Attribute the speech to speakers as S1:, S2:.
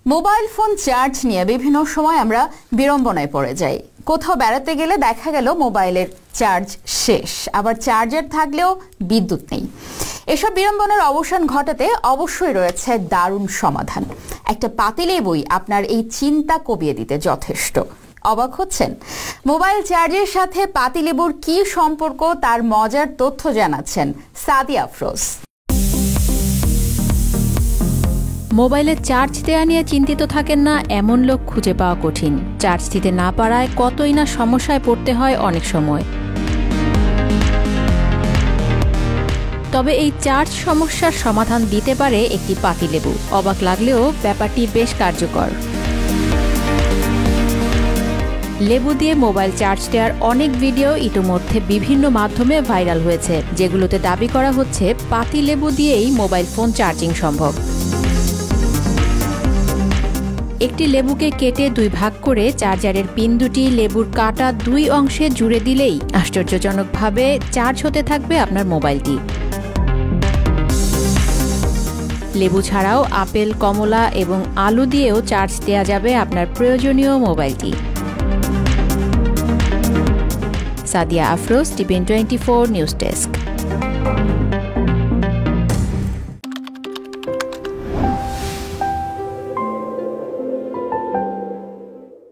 S1: Mobile phone charge নিয়ে বিভিন্ন সময় আমরা বিড়ম্বনায় পড়ে যাই। কোথাও বেড়াতে গেলে দেখা গেল মোবাইলের চার্জ শেষ, আবার চার্জার থাকলেও বিদ্যুৎ নেই। এসব বিড়ম্বনার অবসান ঘটাতে অবশ্যই রয়েছে দারুণ সমাধান। একটা পাতিলেবুই আপনার এই চিন্তা কমিয়ে দিতে যথেষ্ট। অবাক হচ্ছেন? মোবাইল চার্জের সাথে পাতিলেবুর কি সম্পর্ক, তার মজার তথ্য জানাচ্ছেন সাদিয়া আফরোজ।
S2: মোবাইলে চার্জ দেয়া নিয়ে চিন্তিত থাকেন না এমন লোক খুঁজে পাওয়া কঠিন। চার্জ দিতে না পারায় কতই না সমস্যায় পড়তে হয় অনেক সময়। তবে এই চার্জ সমস্যার সমাধান দিতে পারে একটি পাতিলেবু। অবাক লাগলেও ব্যাপারটি বেশ কার্যকর। লেবু দিয়ে মোবাইল চার্জ দেওয়ার অনেক ভিডিও ইতিমধ্যে বিভিন্ন মাধ্যমে ভাইরাল হয়েছে, যেগুলোতে দাবি করা হচ্ছে পাতিলেবু দিয়েই মোবাইল ফোন চার্জিং সম্ভব। একটি লেবুকে কেটে দুই ভাগ করে চার্জারের পিন দুটি লেবুর কাটা দুই অংশে জুড়ে দিলেই আশ্চর্যজনকভাবে চার্জ হতে থাকবে আপনার মোবাইলটি। লেবু ছাড়াও আপেল, কমলা এবং আলু দিয়েও চার্জ দেওয়া যাবে আপনার প্রয়োজনীয় মোবাইলটি। Sadia Afroz, TVN 24 news desk.